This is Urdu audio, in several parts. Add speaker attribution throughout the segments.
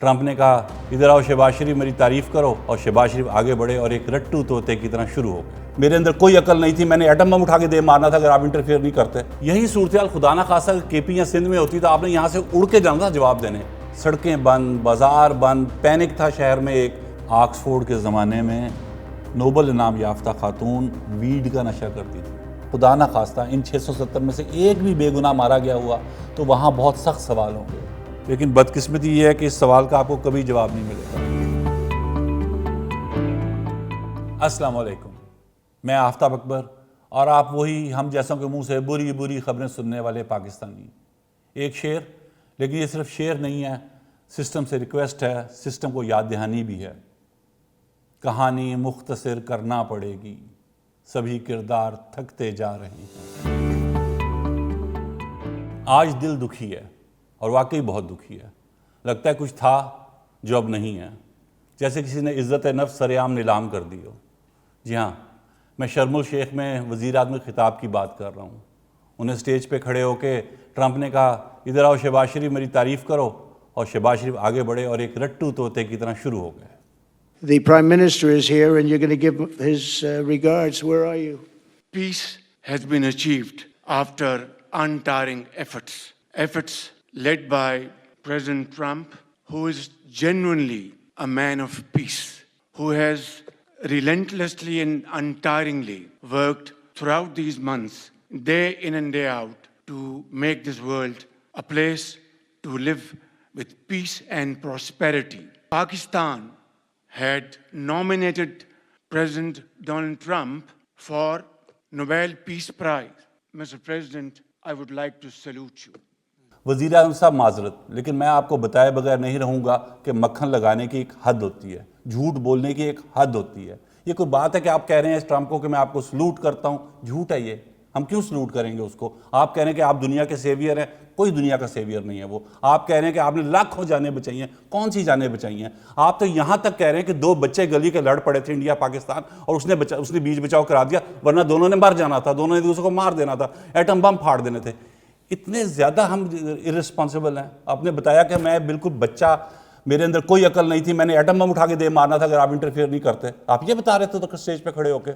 Speaker 1: ٹرمپ نے کہا ادھر آؤ شہباز شریف میری تعریف کرو، اور شہباز شریف آگے بڑھے اور ایک رٹو طوطے کی طرح شروع ہو گئے۔ میرے اندر کوئی عقل نہیں تھی، میں نے ایٹم بم اٹھا کے دے مارنا تھا اگر آپ انٹرفیئر نہیں کرتے۔ یہی صورتحال خدا نہ خواستہ کے پی یا سندھ میں ہوتی تو آپ نے یہاں سے اڑ کے جانا تھا جواب دینے۔ سڑکیں بند، بازار بند، پینک تھا شہر میں۔ ایک آکسفورڈ کے زمانے میں نوبل انعام یافتہ خاتون ویڈ کا نشہ کرتی تھی۔ خدا نہ خواستہ ان 670 میں سے ایک بھی بے گناہ مارا گیا ہوا تو وہاں بہت سخت سوال ہوں گے، لیکن بدقسمتی یہ ہے کہ اس سوال کا آپ کو کبھی جواب نہیں ملے گا۔ السلام علیکم، میں آفتاب اکبر، اور آپ وہی ہم جیسوں کے منہ سے بری بری خبریں سننے والے پاکستانی۔ ایک شعر، لیکن یہ صرف شعر نہیں ہے، سسٹم سے ریکویسٹ ہے، سسٹم کو یاد دہانی بھی ہے۔ کہانی مختصر کرنا پڑے گی، سبھی کردار تھکتے جا رہے ہیں۔ آج دل دکھی ہے، اور واقعی بہت دکھی ہے۔ لگتا ہے کچھ تھا جو اب نہیں ہے، جیسے کسی نے عزت نفس سرعام نیلام کر دی ہو۔ جی ہاں، میں شرم الشیخ میں وزیر اعظم کے خطاب کی بات کر رہا ہوں۔ انہیں سٹیج پہ کھڑے ہو کے ٹرمپ نے کہا ادھر آؤ شہباز شریف میری تعریف کرو، اور شہباز شریف آگے بڑھے اور ایک رٹو طوطے کی طرح شروع ہو گئے۔
Speaker 2: The Prime Minister is here and you're going to give his regards. Where are you?
Speaker 3: Peace has been achieved after untiring efforts led by President Trump, who is genuinely a man of peace, who has relentlessly and untiringly worked throughout these months, day in and day out, to make this world a place to live with peace and prosperity. Pakistan had nominated President Donald Trump for Nobel Peace Prize. Mr. President, I would like to salute you.
Speaker 1: وزیر اعظم صاحب معذرت، لیکن میں آپ کو بتائے بغیر نہیں رہوں گا کہ مکھن لگانے کی ایک حد ہوتی ہے، جھوٹ بولنے کی ایک حد ہوتی ہے۔ یہ کوئی بات ہے کہ آپ کہہ رہے ہیں اس ٹرمپ کو کہ میں آپ کو سلوٹ کرتا ہوں؟ جھوٹ ہے یہ، ہم کیوں سلوٹ کریں گے اس کو؟ آپ کہہ رہے ہیں کہ آپ دنیا کے سیویئر ہیں، کوئی دنیا کا سیویئر نہیں ہے وہ۔ آپ کہہ رہے ہیں کہ آپ نے لاکھوں جانیں بچائی ہیں، کون سی جانیں بچائی ہیں؟ آپ تو یہاں تک کہہ رہے ہیں کہ 2 بچے گلی کے لڑ پڑے تھے انڈیا پاکستان، اور اس نے بیچ بچاؤ کرا دیا، ورنہ دونوں نے مر جانا تھا، دونوں نے دوسرے کو مار دینا تھا، ایٹم بم پھاڑ دینے تھے۔ اتنے زیادہ ہم ارسپانسبل ہیں۔ آپ نے بتایا کہ میں بالکل بچہ، میرے اندر کوئی عقل نہیں تھی، میں نے ایٹم بم اٹھا کے دے مارنا تھا اگر آپ انٹرفیئر نہیں کرتے۔ آپ یہ بتا رہے تھے تو اسٹیج پہ کھڑے ہو کے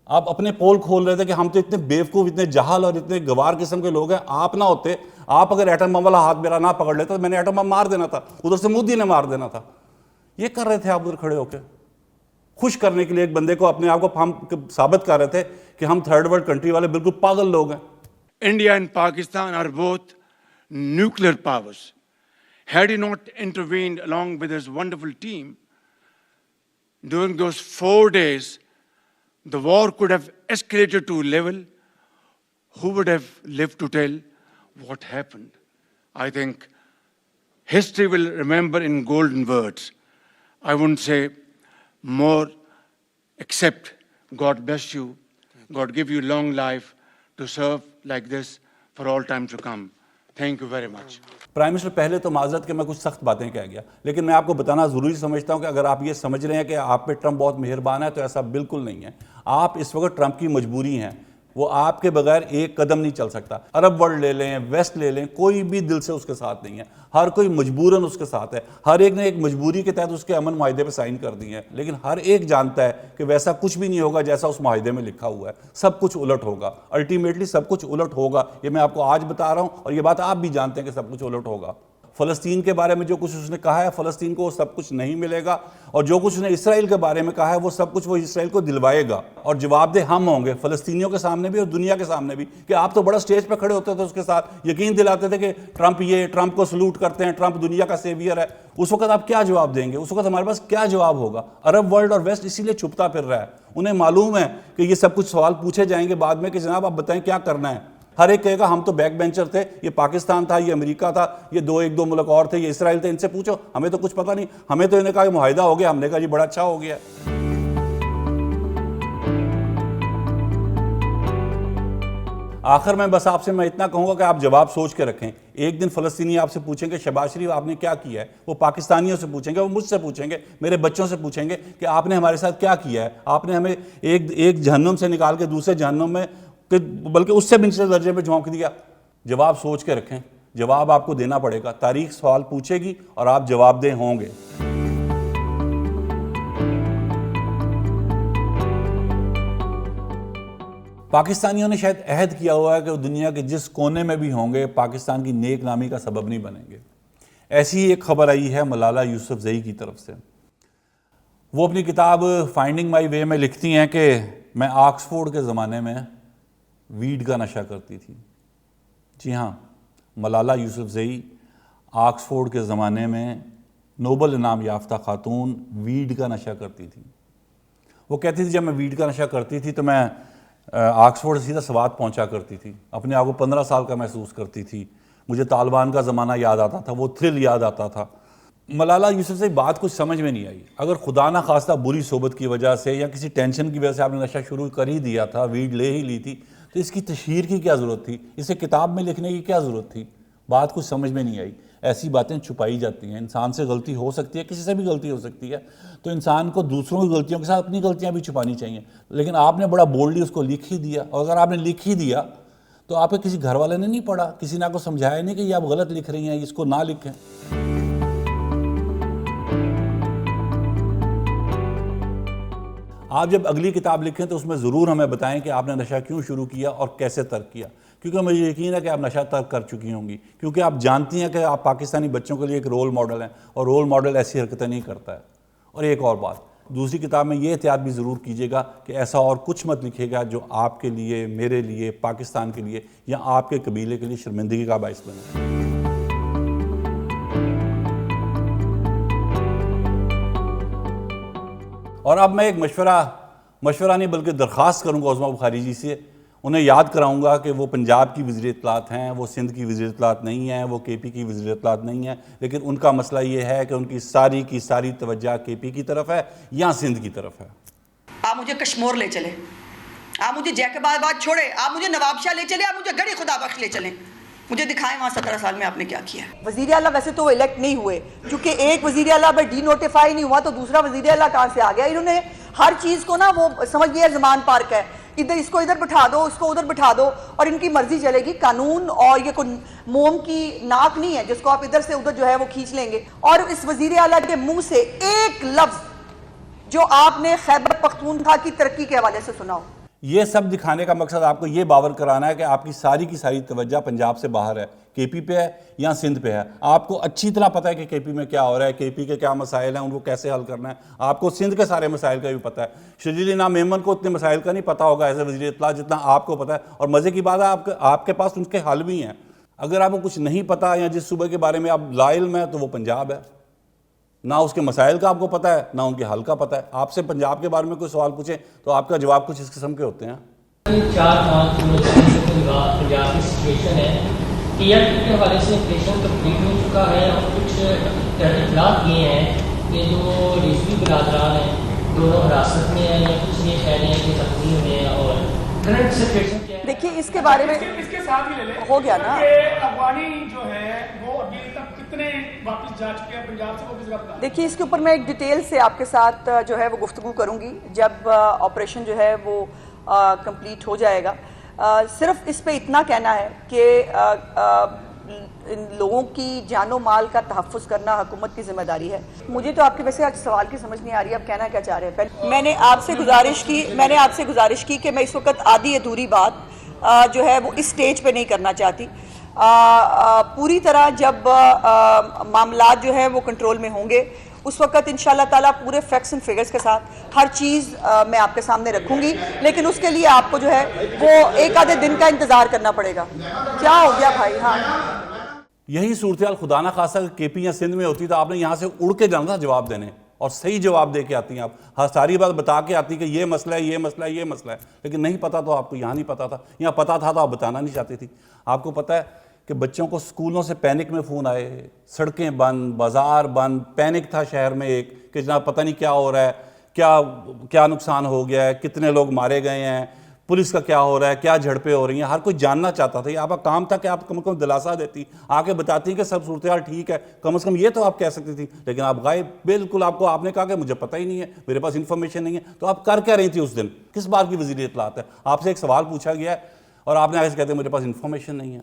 Speaker 1: آپ اپنے پول کھول رہے تھے کہ ہم تو اتنے بیوقوف، اتنے جہل اور اتنے گوار قسم کے لوگ ہیں۔ آپ نہ ہوتے، آپ اگر ایٹم بم والا ہاتھ میرا نہ پکڑ لیتا تو میں نے ایٹم بم مار دینا تھا، ادھر سے مودی نے مار دینا تھا۔ یہ کر رہے تھے آپ ادھر کھڑے ہو کے، خوش کرنے کے لیے ایک بندے کو، اپنے آپ کو ہم ثابت کر رہے تھے کہ ہم تھرڈ ورلڈ کنٹری والے بالکل پاگل لوگ ہیں۔
Speaker 3: India and Pakistan are both nuclear powers. Had he not intervened along with his wonderful team, during those 4 days, the war could have escalated to a level. Who would have lived to tell what happened? I think history will remember in golden words. I wouldn't say more, except God bless you, God give you long life to serve like this for all time to come. Thank you very much.
Speaker 1: Prime minister, پہلے تو معذرت کہ میں کچھ سخت باتیں کہہ گیا، لیکن میں آپ کو بتانا ضروری سمجھتا ہوں کہ اگر آپ یہ سمجھ رہے ہیں کہ آپ پہ ٹرمپ بہت مہربان ہے تو ایسا بالکل نہیں ہے۔ آپ اس وقت ٹرمپ کی مجبوری ہیں، وہ آپ کے بغیر ایک قدم نہیں چل سکتا۔ عرب ورلڈ لے لیں، ویسٹ لے لیں، کوئی بھی دل سے اس کے ساتھ نہیں ہے، ہر کوئی مجبوراً اس کے ساتھ ہے۔ ہر ایک نے ایک مجبوری کے تحت اس کے امن معاہدے پہ سائن کر دی ہیں، لیکن ہر ایک جانتا ہے کہ ویسا کچھ بھی نہیں ہوگا جیسا اس معاہدے میں لکھا ہوا ہے۔ سب کچھ الٹ ہوگا، الٹیمیٹلی سب کچھ الٹ ہوگا۔ یہ میں آپ کو آج بتا رہا ہوں، اور یہ بات آپ بھی جانتے ہیں کہ سب کچھ الٹ ہوگا۔ فلسطین کے بارے میں جو کچھ اس نے کہا ہے، فلسطین کو وہ سب کچھ نہیں ملے گا، اور جو کچھ اس نے اسرائیل کے بارے میں کہا ہے وہ سب کچھ وہ اسرائیل کو دلوائے گا، اور جواب دہ ہم ہوں گے فلسطینیوں کے سامنے بھی اور دنیا کے سامنے بھی۔ کہ آپ تو بڑا سٹیج پہ کھڑے ہوتے تھے اس کے ساتھ، یقین دلاتے تھے کہ ٹرمپ کو سلوٹ کرتے ہیں، ٹرمپ دنیا کا سیویئر ہے۔ اس وقت آپ کیا جواب دیں گے؟ اس وقت ہمارے پاس کیا جواب ہوگا؟ عرب ورلڈ اور ویسٹ اسی لیے چھپتا پھر رہا ہے، انہیں معلوم ہے کہ یہ سب کچھ سوال پوچھے جائیں گے بعد میں کہ جناب آپ بتائیں کیا کرنا ہے۔ ہر ایک کہے گا ہم تو بیک بینچر تھے، یہ پاکستان تھا، یہ امریکہ تھا، یہ ایک دو ملک اور تھے، یہ اسرائیل تھے، ان سے پوچھو، ہمیں تو کچھ پتہ نہیں۔ ہمیں تو انہیں کہا کہ معاہدہ ہو گیا، ہم نے کہا جی بڑا اچھا ہو گیا۔ آخر میں بس آپ سے میں اتنا کہوں گا کہ آپ جواب سوچ کے رکھیں۔ ایک دن فلسطینی آپ سے پوچھیں گے شہباز شریف آپ نے کیا کیا ہے، وہ پاکستانیوں سے پوچھیں گے، وہ مجھ سے پوچھیں گے، میرے بچوں سے پوچھیں گے کہ آپ نے ہمارے ساتھ کیا کیا ہے۔ آپ نے ہمیں ایک جہنم سے نکال کے دوسرے جہنم میں، بلکہ اس سے بھی نچلے درجے میں جھونک دیا۔ جواب سوچ کے رکھیں، جواب آپ کو دینا پڑے گا. تاریخ سوال پوچھے گی اور آپ جواب دہ ہوں گے. پاکستانیوں نے شاید عہد کیا ہوا ہے کہ وہ دنیا کے جس کونے میں بھی ہوں گے پاکستان کی نیک نامی کا سبب نہیں بنیں گے. ایسی ہی ایک خبر آئی ہے ملالہ یوسفزئی کی طرف سے. وہ اپنی کتاب فائنڈنگ مائی وے میں لکھتی ہیں کہ میں آکسفورڈ کے زمانے میں ویڈ کا نشہ کرتی تھی. جی ہاں, ملالہ یوسفزئی آکسفورڈ کے زمانے میں نوبل انعام یافتہ خاتون ویڈ کا نشہ کرتی تھی. وہ کہتی تھی جب میں ویڈ کا نشہ کرتی تھی تو میں آکسفورڈ سیدھا سوات پہنچا کرتی تھی, اپنے آپ کو 15 سال کا محسوس کرتی تھی, مجھے طالبان کا زمانہ یاد آتا تھا, وہ تھرل یاد آتا تھا. ملالہ یوسفزئی بات کچھ سمجھ میں نہیں آئی. اگر خدا نہ خواستہ بری صحبت کی وجہ سے یا کسی ٹینشن کی وجہ سے آپ نے نشہ شروع کر ہی دیا تھا, ویڈ لے ہی لی تھی, تو اس کی تشہیر کی کیا ضرورت تھی, اسے کتاب میں لکھنے کی کیا ضرورت تھی. بات کچھ سمجھ میں نہیں آئی. ایسی باتیں چھپائی جاتی ہیں. انسان سے غلطی ہو سکتی ہے, کسی سے بھی غلطی ہو سکتی ہے, تو انسان کو دوسروں کی غلطیوں کے ساتھ اپنی غلطیاں بھی چھپانی چاہیے. لیکن آپ نے بڑا بولڈلی اس کو لکھ ہی دیا, اور اگر آپ نے لکھ ہی دیا تو آپ کے کسی گھر والے نے نہیں پڑھا, کسی نے آپ کو سمجھایا نہیں کہ یہ آپ غلط لکھ رہی ہیں, اس کو نہ لکھیں. آپ جب اگلی کتاب لکھیں تو اس میں ضرور ہمیں بتائیں کہ آپ نے نشہ کیوں شروع کیا اور کیسے ترک کیا, کیونکہ مجھے یقین ہے کہ آپ نشہ ترک کر چکی ہوں گی, کیونکہ آپ جانتی ہیں کہ آپ پاکستانی بچوں کے لیے ایک رول ماڈل ہیں, اور رول ماڈل ایسی حرکتیں نہیں کرتا ہے. اور ایک اور بات, دوسری کتاب میں یہ احتیاط بھی ضرور کیجیے گا کہ ایسا اور کچھ مت لکھے گا جو آپ کے لیے, میرے لیے, پاکستان کے لیے یا آپ کے قبیلے کے لیے شرمندگی کا باعث بنے. اور اب میں ایک مشورہ نہیں بلکہ درخواست کروں گا عظمیٰ بخاری جی سے. انہیں یاد کراؤں گا کہ وہ پنجاب کی وزیر اطلاعات ہیں, وہ سندھ کی وزیر اطلاعات نہیں ہیں, وہ کے پی کی وزیر اطلاعات نہیں ہیں, لیکن ان کا مسئلہ یہ ہے کہ ان کی ساری توجہ کے پی کی طرف ہے یا سندھ کی طرف ہے.
Speaker 4: آپ مجھے کشمور لے چلیں, آپ مجھے جیکب آباد چھوڑیں, آپ مجھے نواب شاہ لے چلیں, آپ مجھے گڑھی خدا بخش لے چلیں, مجھے دکھائیں وہاں 17 سال میں آپ نے کیا کیا. وزیر اعلیٰ ویسے تو وہ الیکٹ نہیں ہوئے, چونکہ ایک وزیر اعلیٰ پر ڈی نوٹیفائی نہیں ہوا تو دوسرا وزیر اعلیٰ کہاں سے آ گیا. انہوں نے ہر چیز کو نا وہ سمجھ گیا زمان پارک ہے, ادھر اس کو ادھر بٹھا دو, اس کو ادھر بٹھا دو, اور ان کی مرضی چلے گی. قانون اور یہ کوئی موم کی ناک نہیں ہے جس کو آپ ادھر سے ادھر جو ہے وہ کھینچ لیں گے. اور اس وزیر اعلیٰ کے منہ سے ایک لفظ جو آپ نے خیبر پختونخوا کی ترقی کے حوالے سے سنا ہو.
Speaker 1: یہ سب دکھانے کا مقصد آپ کو یہ باور کرانا ہے کہ آپ کی ساری توجہ پنجاب سے باہر ہے, کے پی پہ ہے یا سندھ پہ ہے. آپ کو اچھی طرح پتہ ہے کہ کے پی میں کیا ہو رہا ہے, کے پی کے کیا مسائل ہیں, ان کو کیسے حل کرنا ہے. آپ کو سندھ کے سارے مسائل کا بھی پتہ ہے. شرجیل انعام میمن کو اتنے مسائل کا نہیں پتہ ہوگا ایز اے وزیر اطلاع جتنا آپ کو پتہ ہے. اور مزے کی بات ہے آپ کے پاس ان کے حل بھی ہیں. اگر آپ کو کچھ نہیں پتہ یا جس صوبے کے بارے میں آپ لا علم ہے تو وہ پنجاب ہے. نہ اس کے مسائل کا آپ کو پتہ ہے, نہ ان کے حل کا پتہ ہے. آپ سے پنجاب کے بارے میں کوئی سوال پوچھیں تو آپ کا جواب کچھ اس قسم کے ہوتے ہیں.
Speaker 5: 4-5 دنوں سے پنجاب کی سچویشن ہے کہ یا کے حوالے سے آپریشن کمپلیٹ ہو چکا ہے, اور کچھ اطلاعات یہ ہیں کہ جو رضوی برادران ہیں دونوں حراست میں ہیں, یا کچھ یہ کہہ رہے ہیں کہ تقسیم میں, اور کرنٹ سچویشن کیا ہے.
Speaker 4: دیکھیے اس کے بارے میں
Speaker 6: اس کے ساتھ ہی لے لیں
Speaker 4: ہو گیا نا
Speaker 6: کہ افغانی جو ہے وہ ابھی تک کتنے واپس جا چکے ہیں پنجاب سے, وہ کس کا بتا.
Speaker 4: دیکھیے اس کے اوپر میں ایک ڈیٹیل سے آپ کے ساتھ جو ہے وہ گفتگو کروں گی جب آپریشن جو ہے وہ کمپلیٹ ہو جائے گا. صرف اس پہ اتنا کہنا ہے کہ ان لوگوں کی جان و مال کا تحفظ کرنا حکومت کی ذمہ داری ہے. مجھے تو آپ کے ویسے آج سوال کی سمجھ نہیں آ رہی ہے, آپ کہنا کیا چاہ رہے ہیں. میں نے آپ سے گزارش کی کہ میں اس وقت آدھی ادھوری بات جو ہے وہ اس سٹیج پہ نہیں کرنا چاہتی. پوری طرح جب معاملات جو ہے وہ کنٹرول میں ہوں گے اس وقت انشاءاللہ تعالیٰ پورے فیکٹس اینڈ فگرز کے ساتھ ہر چیز میں آپ کے سامنے رکھوں گی. لیکن اس کے لیے آپ کو جو ہے وہ ایک آدھے دن کا انتظار کرنا پڑے گا. کیا ہو گیا بھائی. ہاں
Speaker 1: یہی صورتحال خدا نہ خاصا کے پی یا سندھ میں ہوتی تو آپ نے یہاں سے اڑ کے جانا تھا جواب دینے, اور صحیح جواب دے کے آتی ہیں آپ. ہاں ساری بات بتا کے آتی کہ یہ مسئلہ ہے, یہ مسئلہ ہے, یہ مسئلہ ہے, لیکن نہیں پتا تو آپ کو یہاں نہیں پتا تھا, یہاں پتا تھا تو آپ بتانا نہیں چاہتی تھی. آپ کو پتہ ہے کہ بچوں کو سکولوں سے پینک میں فون آئے, سڑکیں بند, بازار بند, پینک تھا شہر میں ایک کہ جناب پتہ نہیں کیا ہو رہا ہے, کیا نقصان ہو گیا ہے, کتنے لوگ مارے گئے ہیں, پولیس کا کیا ہو رہا ہے, کیا جھڑپیں ہو رہی ہیں. ہر کوئی جاننا چاہتا تھا. یہ آپ کا کام تھا کہ آپ کم از کم دلاسا دیتی, آ کے بتاتی کہ سب صورتحال ٹھیک ہے, کم از کم یہ تو آپ کہہ سکتی تھی. لیکن آپ غائب بالکل. آپ نے کہا کہ مجھے پتہ ہی نہیں ہے, میرے پاس انفارمیشن نہیں ہے. تو آپ کر کیا رہی تھی اس دن؟ کس بات کی وزیر اطلاعات ہے؟ آپ سے ایک سوال پوچھا گیا ہے اور آپ نے ایسے کہتے ہیں مجھے پاس انفارمیشن نہیں ہے.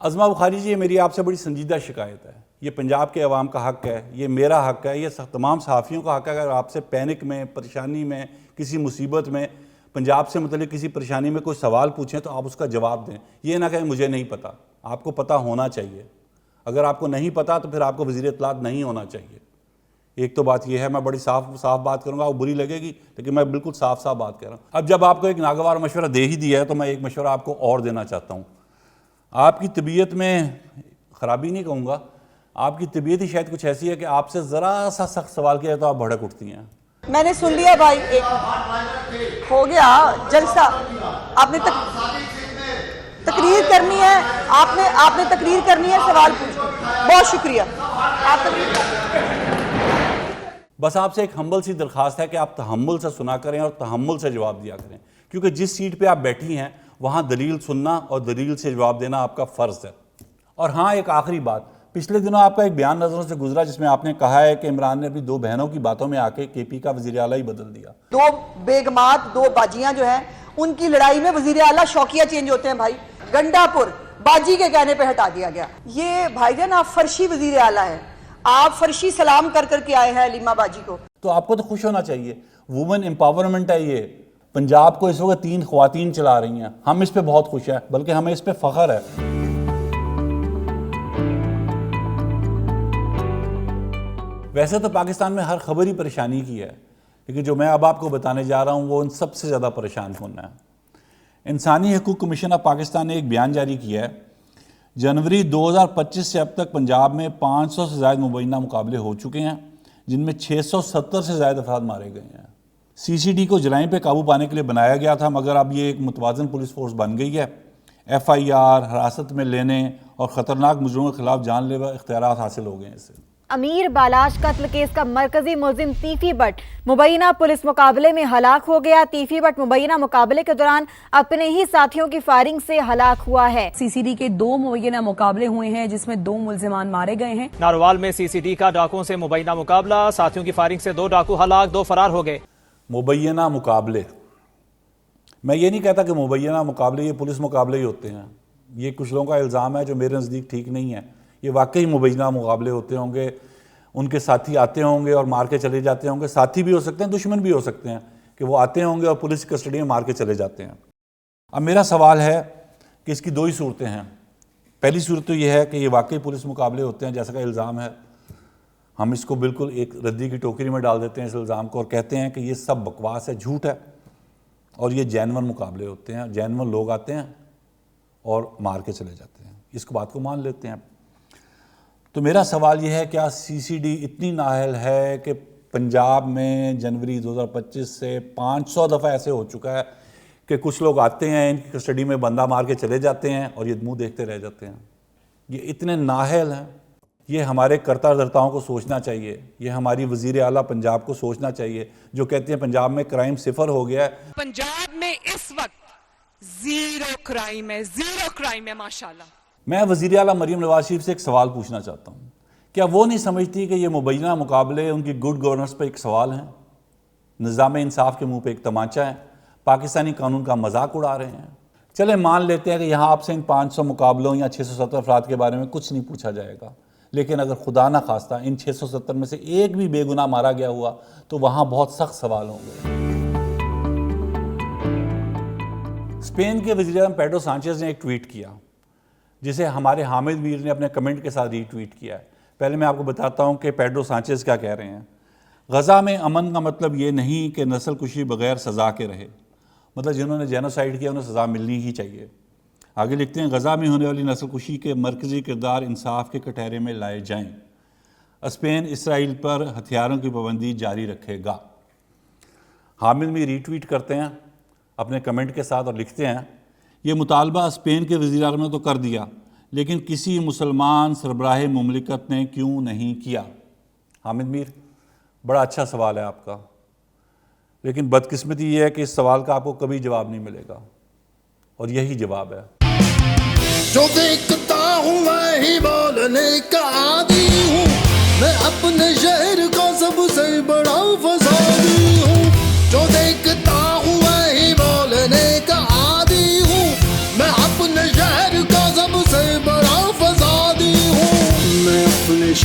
Speaker 1: عظمہ بخاری جی، یہ میری آپ سے بڑی سنجیدہ شکایت ہے. یہ پنجاب کے عوام کا حق ہے، یہ میرا حق ہے، یہ تمام صحافیوں کا حق ہے. اگر آپ سے پینک میں، پریشانی میں، کسی مصیبت میں، پنجاب سے متعلق کسی پریشانی میں کوئی سوال پوچھیں تو آپ اس کا جواب دیں. یہ نہ کہیں مجھے نہیں پتہ. آپ کو پتہ ہونا چاہیے. اگر آپ کو نہیں پتہ تو پھر آپ کو وزیر اطلاعات نہیں ہونا چاہیے. ایک تو بات یہ ہے. میں بڑی صاف بات کروں گا، وہ بری لگے گی لیکن میں بالکل صاف بات کر رہا ہوں. اب جب آپ کو ایک ناگوار مشورہ دے ہی دیا ہے تو میں ایک مشورہ آپ کو اور دینا چاہتا ہوں. آپ کی طبیعت میں خرابی نہیں کہوں گا، آپ کی طبیعت ہی شاید کچھ ایسی ہے کہ آپ سے ذرا سا سخت سوال کیا تو آپ بھڑک اٹھتی ہیں.
Speaker 4: میں نے سن لیا بھائی، ایک ہو گیا جلسہ. آپ نے تقریر کرنی ہے، آپ نے تقریر کرنی ہے، سوال پوچھو. بہت شکریہ. آپ
Speaker 1: بس آپ سے ایک ہمبل سی درخواست ہے کہ آپ تحمل سے سنا کریں اور تحمل سے جواب دیا کریں، کیونکہ جس سیٹ پہ آپ بیٹھی ہیں وہاں دلیل سننا اور دلیل سے جواب دینا آپ کا فرض ہے. اور ہاں، ایک آخری بات. پچھلے دنوں آپ کا ایک بیان نظروں سے گزرا جس میں آپ نے کہا ہے کہ عمران نے اپنی 2 بہنوں کی باتوں میں آ کے کے پی کا وزیر اعلیٰ ہی بدل دیا.
Speaker 4: 2 بیگمات، 2 باجیاں جو ہیں، ان کی لڑائی میں وزیر اعلیٰ شوقیہ چینج ہوتے ہیں بھائی. گنڈا پور باجی کے کہنے پہ ہٹا دیا گیا. یہ بھائی جان آپ فرشی وزیر اعلیٰ ہیں، آپ فرشی سلام کر کے آئے ہیں علیمہ باجی کو.
Speaker 1: تو آپ کو تو خوش ہونا چاہیے. وومن امپاورمنٹ ہے. یہ پنجاب کو اس وقت 3 خواتین چلا رہی ہیں. ہم اس پہ بہت خوش ہیں، بلکہ ہمیں اس پہ فخر ہے. ویسے تو پاکستان میں ہر خبر ہی پریشانی کی ہے، لیکن جو میں اب آپ کو بتانے جا رہا ہوں وہ ان سب سے زیادہ پریشان ہونا ہے. انسانی حقوق کمیشن آف پاکستان نے ایک بیان جاری کیا ہے. جنوری 2025 سے اب تک پنجاب میں 500 سے زائد مبینہ مقابلے ہو چکے ہیں، جن میں 670 سے زائد افراد مارے گئے ہیں. سی سی ڈی کو جرائم پہ قابو پانے کے لیے بنایا گیا تھا، مگر اب یہ ایک متوازن پولیس فورس بن گئی ہے. ایف آئی آر، حراست میں لینے اور خطرناک مجرموں کے خلاف جان لیوا اختیارات حاصل ہو گئے ہیں اسے.
Speaker 7: امیر بالاش قتل کیس کا مرکزی ملزم تیفی بٹ مبینہ پولیس مقابلے میں ہلاک ہو گیا. تیفی بٹ مبینہ مقابلے کے دوران اپنے ہی ساتھیوں کی فائرنگ سے ہلاک ہوا ہے.
Speaker 8: سی سی ڈی کے 2 مبینہ مقابلے ہوئے ہیں جس میں 2 ملزمان مارے گئے ہیں.
Speaker 9: ناروال میں سی سی ڈی کا ڈاکوؤں سے مبینہ مقابلہ، ساتھیوں کی فائرنگ سے 2 ڈاکو ہلاک، 2 فرار ہو گئے.
Speaker 1: مبینہ مقابلے، میں یہ نہیں کہتا کہ مبینہ مقابلے یہ پولیس مقابلے ہی ہوتے ہیں. یہ کچھ لوگوں کا الزام ہے جو میرے نزدیک ٹھیک نہیں ہے. یہ واقعی مبینہ مقابلے ہوتے ہوں گے. ان کے ساتھی آتے ہوں گے اور مار کے چلے جاتے ہوں گے. ساتھی بھی ہو سکتے ہیں، دشمن بھی ہو سکتے ہیں کہ وہ آتے ہوں گے اور پولیس کی کسٹڈی میں مار کے چلے جاتے ہیں. اب میرا سوال ہے کہ اس کی 2 ہی صورتیں ہیں. پہلی صورت تو یہ ہے کہ یہ واقعی پولیس مقابلے ہوتے ہیں جیسا کہ الزام ہے. ہم اس کو بالکل ایک ردی کی ٹوکری میں ڈال دیتے ہیں اس الزام کو اور کہتے ہیں کہ یہ سب بکواس ہے، جھوٹ ہے، اور یہ جینون مقابلے ہوتے ہیں. جینون لوگ آتے ہیں اور مار کے چلے جاتے ہیں. اس کو بات کو مان لیتے ہیں. تو میرا سوال یہ ہے، کیا سی سی ڈی اتنی نااہل ہے کہ پنجاب میں جنوری 2025 سے 500 دفعہ ایسے ہو چکا ہے کہ کچھ لوگ آتے ہیں، ان کی کسٹڈی میں بندہ مار کے چلے جاتے ہیں اور یہ منہ دیکھتے رہ جاتے ہیں. یہ اتنے نااہل ہیں. یہ ہمارے کرتا دھرتاؤں کو سوچنا چاہیے. یہ ہماری وزیر اعلیٰ پنجاب کو سوچنا چاہیے جو کہتے ہیں پنجاب میں کرائم 0 ہو گیا ہے.
Speaker 10: پنجاب میں اس وقت 0 کرائم ہے، 0 کرائم ہے ماشاءاللہ.
Speaker 1: میں وزیر اعلیٰ مریم نواز شریف سے ایک سوال پوچھنا چاہتا ہوں. کیا وہ نہیں سمجھتی کہ یہ مبینہ مقابلے ان کی گڈ گورننس پہ ایک سوال ہیں، نظام انصاف کے منہ پہ ایک تمانچہ ہے، پاکستانی قانون کا مذاق اڑا رہے ہیں؟ چلے مان لیتے ہیں کہ یہاں آپ سے ان 500 مقابلوں یا 670 افراد کے بارے میں کچھ نہیں پوچھا جائے گا، لیکن اگر خدا نہ خواستہ ان 670 میں سے ایک بھی بے گناہ مارا گیا ہوا تو وہاں بہت سخت سوال ہوں گے. اسپین کے وزیر اعظم پیڈرو سانچیز نے ایک ٹویٹ کیا جسے ہمارے حامد میر نے اپنے کمنٹ کے ساتھ ری ٹویٹ کیا ہے. پہلے میں آپ کو بتاتا ہوں کہ پیڈرو سانچیز کیا کہہ رہے ہیں. غزہ میں امن کا مطلب یہ نہیں کہ نسل کشی بغیر سزا کے رہے، مطلب جنہوں نے جینوسائیڈ کیا انہیں سزا ملنی ہی چاہیے. آگے لکھتے ہیں، غزہ میں ہونے والی نسل کشی کے مرکزی کردار انصاف کے کٹہرے میں لائے جائیں. اسپین اسرائیل پر ہتھیاروں کی پابندی جاری رکھے گا. حامد میر ری ٹویٹ کرتے ہیں اپنے کمنٹ کے ساتھ اور لکھتے ہیں، یہ مطالبہ اسپین کے وزیر اعظم نے تو کر دیا، لیکن کسی مسلمان سربراہ مملکت نے کیوں نہیں کیا؟ حامد میر، بڑا اچھا سوال ہے آپ کا، لیکن بدقسمتی یہ ہے کہ اس سوال کا آپ کو کبھی جواب نہیں ملے گا، اور یہی جواب ہے.
Speaker 11: جو دیکھتا ہوں وہی بولنے کا عادی ہوں، میں اپنے شہر کا سب سے بڑا فسادی ہوں. جو دیکھتا ہوں وہی بولنے کا عادی ہوں، میں اپنے شہر کا سب سے بڑا